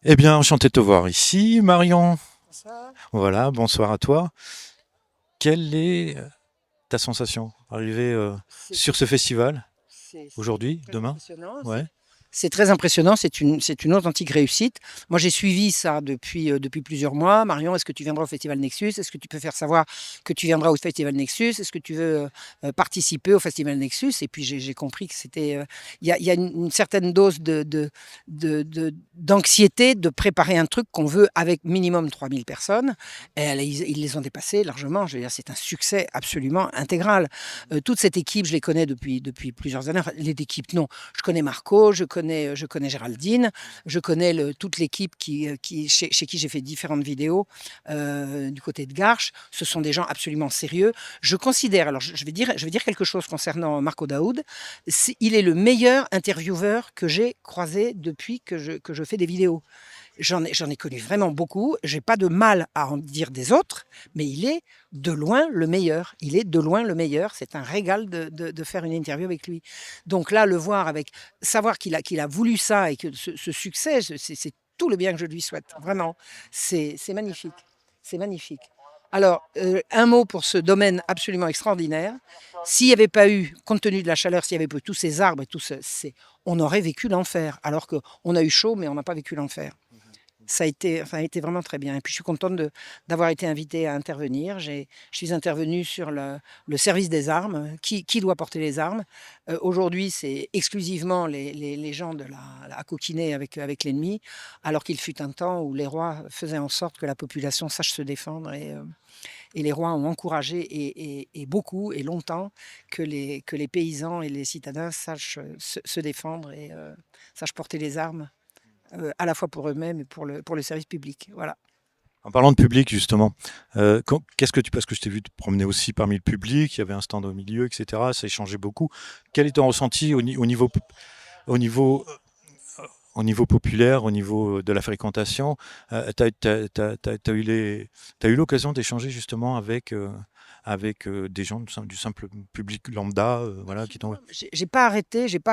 Eh bien, enchanté de te voir ici, Marion. Ça, Voilà, bonsoir à toi. Quelle est ta sensation arrivée c'est sur ce festival c'est aujourd'hui, très demain? impressionnant. Ouais. C'est très impressionnant. C'est une authentique réussite. Moi, j'ai suivi ça depuis plusieurs mois. Marion, est-ce que tu viendras au Festival Nexus? Est-ce que tu peux faire savoir que tu viendras au Festival Nexus? Est-ce que tu veux participer au Festival Nexus? Et puis, j'ai compris que c'était. Il y a une certaine dose d'anxiété de préparer un truc qu'on veut avec minimum 3000 personnes. Et ils les ont dépassés largement. Je veux dire, c'est un succès absolument intégral. Toute cette équipe, je les connais depuis plusieurs années. Enfin, les équipes, non. Je connais Marco, je connais Géraldine, je connais toute l'équipe chez qui j'ai fait différentes vidéos du côté de Garches. Ce sont des gens absolument sérieux. Je considère, alors je vais dire quelque chose concernant Marco Daoud. Il est le meilleur intervieweur que j'ai croisé depuis que je fais des vidéos. J'en ai connu vraiment beaucoup. J'ai pas de mal à en dire des autres, mais il est de loin le meilleur. Il est de loin le meilleur. C'est un régal de faire une interview avec lui. Donc là, le voir avec, savoir qu'il a voulu ça et que ce succès, c'est tout le bien que je lui souhaite. Vraiment, c'est magnifique. C'est magnifique. Alors, un mot pour ce domaine absolument extraordinaire. S'il n'y avait pas eu, compte tenu de la chaleur, s'il n'y avait pas eu tous ces arbres et tout on aurait vécu l'enfer. Alors qu'on a eu chaud, mais on n'a pas vécu l'enfer. Ça a été vraiment très bien. Et puis je suis contente d'avoir été invitée à intervenir. Je suis intervenue sur le service des armes, qui doit porter les armes. Aujourd'hui, c'est exclusivement les gens à coquiner avec l'ennemi, alors qu'il fut un temps où les rois faisaient en sorte que la population sache se défendre. Et les rois ont encouragé, et beaucoup et longtemps, que les paysans et les citadins sachent se défendre et sachent porter les armes à la fois pour eux-mêmes et pour le service public. Voilà. En parlant de public, justement, qu'est-ce que tu... Parce que je t'ai vu te promener aussi parmi le public, il y avait un stand au milieu, etc. Ça échangeait beaucoup. Quel est ton ressenti au niveau, au niveau populaire, au niveau de la fréquentation? T'as eu t'as eu l'occasion d'échanger justement avec des gens du simple public lambda, voilà, qui t'ont... Absolument. J'ai pas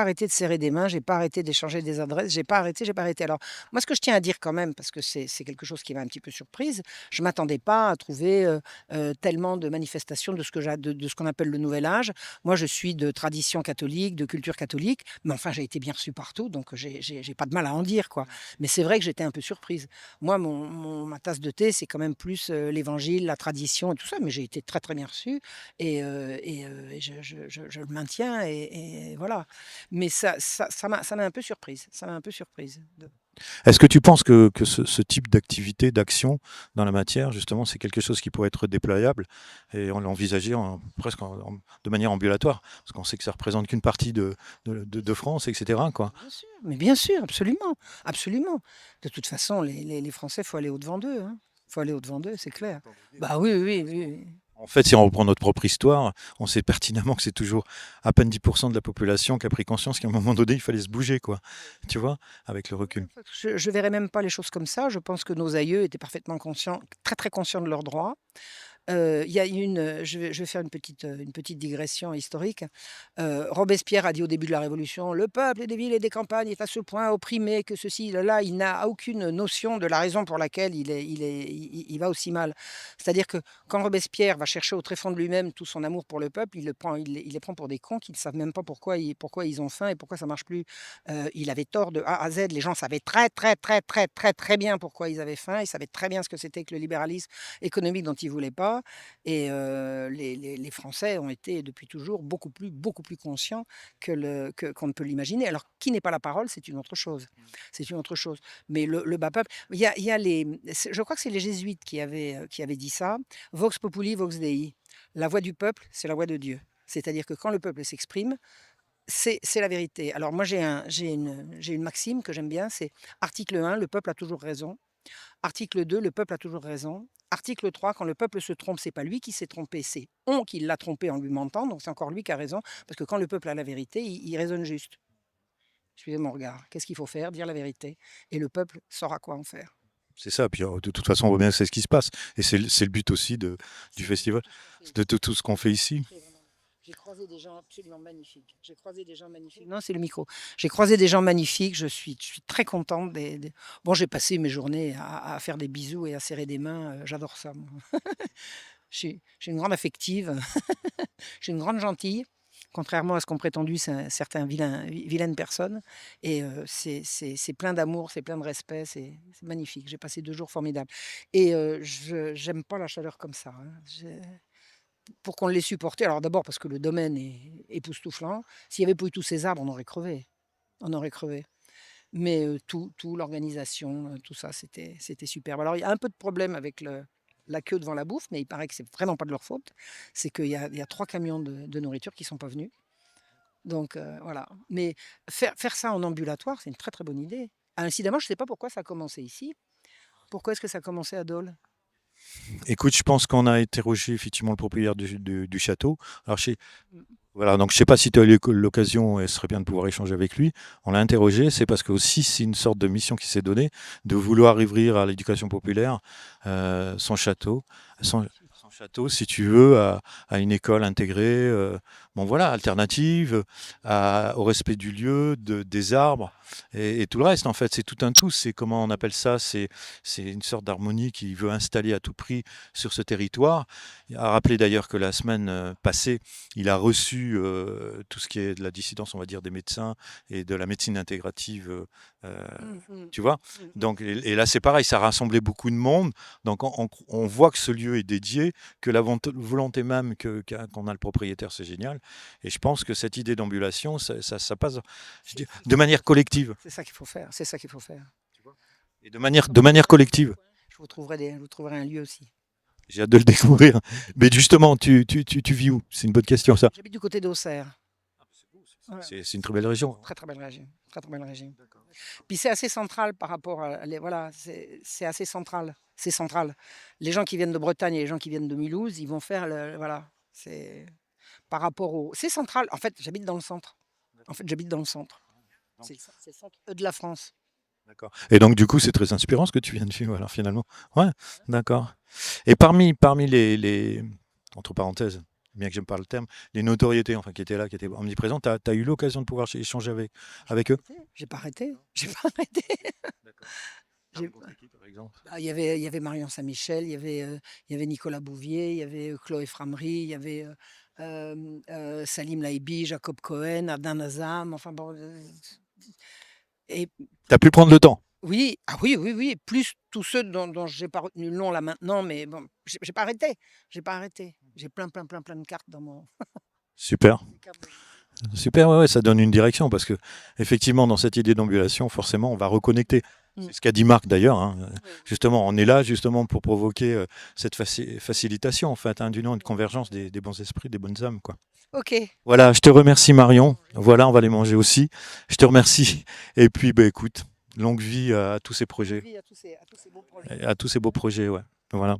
arrêté de serrer des mains, j'ai pas arrêté d'échanger des adresses, j'ai pas arrêté. Alors, moi, ce que je tiens à dire quand même, parce que c'est quelque chose qui m'a un petit peu surprise, je m'attendais pas à trouver tellement de manifestations de ce qu'on appelle le nouvel âge. Moi, je suis de tradition catholique, de culture catholique, mais enfin, j'ai été bien reçue partout, donc j'ai pas de mal à en dire, quoi. Mais c'est vrai que j'étais un peu surprise. Moi, ma tasse de thé, c'est quand même plus l'évangile, la tradition et tout ça, mais j'ai été très, très bien reçue. Et je le maintiens, et voilà. Mais ça m'a un peu surprise. Ça m'a un peu surprise. Est-ce que tu penses que ce type d'activité, d'action dans la matière, justement, c'est quelque chose qui pourrait être déployable et on l'envisager presque de manière ambulatoire? Parce qu'on sait que ça représente qu'une partie de France, etc., quoi. Mais bien sûr, absolument, absolument. De toute façon, les Français, faut aller au-devant d'eux, hein. Faut aller au-devant d'eux, c'est clair. Bah oui, oui, oui, oui. En fait, si on reprend notre propre histoire, on sait pertinemment que c'est toujours à peine 10% de la population qui a pris conscience qu'à un moment donné, il fallait se bouger, quoi. Tu vois, avec le Oui, recul. en fait, je verrais même pas les choses comme ça. Je pense que nos aïeux étaient parfaitement conscients, très très conscients de leurs droits. Il y a je vais faire une petite digression historique. Robespierre a dit au début de la Révolution: «Le peuple des villes et des campagnes est à ce point opprimé que ceci, là». Il n'a aucune notion de la raison pour laquelle il va aussi mal. C'est-à-dire que quand Robespierre va chercher au tréfonds de lui-même tout son amour pour le peuple, il les prend pour des cons qui ne savent même pas pourquoi ils ont faim et pourquoi ça marche plus. Il avait tort de A à Z. Les gens savaient très, très, très, très, très, très bien pourquoi ils avaient faim. Ils savaient très bien ce que c'était que le libéralisme économique dont ils voulaient pas. Et les Français ont été depuis toujours beaucoup plus conscients qu'on ne peut l'imaginer. Alors, qui n'est pas la parole, c'est une autre chose. C'est une autre chose. Mais le bas peuple, il y a je crois que c'est les jésuites qui avaient dit ça: Vox populi, vox Dei. La voix du peuple, c'est la voix de Dieu. C'est-à-dire que quand le peuple s'exprime, c'est la vérité. Alors moi, j'ai une maxime que j'aime bien, c'est article 1, le peuple a toujours raison. Article 2, le peuple a toujours raison. Article 3, quand le peuple se trompe, c'est pas lui qui s'est trompé, c'est on qui l'a trompé en lui mentant, donc c'est encore lui qui a raison, parce que quand le peuple a la vérité, il raisonne juste. Suivez mon regard. Qu'est-ce qu'il faut faire? Dire la vérité. Et le peuple saura quoi en faire. C'est ça. Puis de toute façon, on voit bien que c'est ce qui se passe. Et c'est le but aussi du C'est festival, tout ce qu'on fait de ici. tout ce qu'on fait ici. J'ai croisé des gens absolument magnifiques. J'ai croisé des gens magnifiques. Non, c'est le micro. J'ai croisé des gens magnifiques. Je suis très contente. Bon, j'ai passé mes journées à faire des bisous et à serrer des mains. J'adore ça, moi. J'ai une grande affective. J'ai une grande gentille. Contrairement à ce qu'ont prétendu certains vilaines personnes. Et c'est plein d'amour, c'est plein de respect, c'est magnifique. J'ai passé 2 jours formidables. Et je n'aime pas la chaleur comme ça, hein. Pour qu'on l'ait supporté, alors d'abord parce que le domaine est époustouflant. S'il n'y avait pas eu tous ces arbres, on aurait crevé. On aurait crevé. Mais tout l'organisation, tout ça, c'était superbe. Alors il y a un peu de problème avec la queue devant la bouffe, mais il paraît que c'est vraiment pas de leur faute. C'est qu'il y a 3 camions de nourriture qui sont pas venus. Donc voilà. Mais faire ça en ambulatoire, c'est une très très bonne idée. Incidemment, je ne sais pas pourquoi ça a commencé ici. Pourquoi est-ce que ça a commencé à Dole? Écoute, je pense qu'on a interrogé effectivement le propriétaire du château. Alors, Mm. voilà, donc je sais pas si tu as eu l'occasion, et ce serait bien de pouvoir échanger avec lui. On l'a interrogé, c'est parce que aussi c'est une sorte de mission qui s'est donnée de vouloir ouvrir à l'éducation populaire son château, son château, si tu veux, à une école intégrée, bon voilà, alternative, au respect du lieu, des arbres et tout le reste. En fait, c'est tout un tout. C'est comment on appelle ça? C'est une sorte d'harmonie qu'il veut installer à tout prix sur ce territoire. Il a rappelé d'ailleurs que la semaine passée, il a reçu tout ce qui est de la dissidence, on va dire, des médecins et de la médecine intégrative, Mhm. tu vois. Mhm. Donc, et là, c'est pareil, ça a rassemblé beaucoup de monde. Donc, on voit que ce lieu est dédié, que la volonté même qu'on a le propriétaire, c'est génial. Et je pense que cette idée d'ambulation, ça passe je dis, de manière collective. C'est ça qu'il faut faire. C'est ça qu'il faut faire. Et de manière collective. Je vous trouverai un lieu aussi. J'ai hâte de le découvrir. Mais justement, tu vis où? C'est une bonne question, ça. J'habite du côté d'Auxerre. Voilà. C'est une très belle région. Très très belle région. Très très belle région. Puis c'est assez central par rapport voilà, c'est assez central. C'est central. Les gens qui viennent de Bretagne et les gens qui viennent de Mulhouse, ils vont faire voilà. C'est par rapport au. C'est central. En fait, j'habite dans le centre. C'est le centre de la France. D'accord. Et donc, du coup, c'est très inspirant ce que tu viens de vivre, alors finalement. Ouais, d'accord. Et parmi entre parenthèses, bien que j'aime pas le terme, les notoriétés, enfin, qui étaient là, qui étaient omniprésentes, tu as eu l'occasion de pouvoir échanger avec eux? J'ai pas arrêté. J'ai pas arrêté. D'accord. J'ai- Par exemple. Il y avait Marion Saint-Michel, il y avait Nicolas Bouvier, il y avait Chloé Framery, il y avait Salim Laibi, Jacob Cohen, Adnan Nazam, enfin bon. Et Tu as pu prendre le temps. oui, ah oui, oui, oui, plus tous ceux dont j'ai pas retenu le nom là maintenant, mais bon, j'ai pas arrêté. J'ai pas arrêté. J'ai plein, plein, plein, plein de cartes dans mon. Super. Des cartes de- Super, ouais, ouais, ça donne une direction parce que effectivement, dans cette idée d'ambulation, forcément, on va reconnecter. Mm. C'est ce qu'a dit Marc d'ailleurs, hein. Oui. Justement, on est là justement pour provoquer cette facilitation, en fait, hein, une convergence des bons esprits, des bonnes âmes, quoi. Ok. Voilà, je te remercie Marion. Voilà, on va les manger aussi. Je te remercie. Et puis, bah, écoute, longue vie à tous ces projets, Oui, à tous ces beaux projets. à tous ces beaux projets, ouais. Voilà.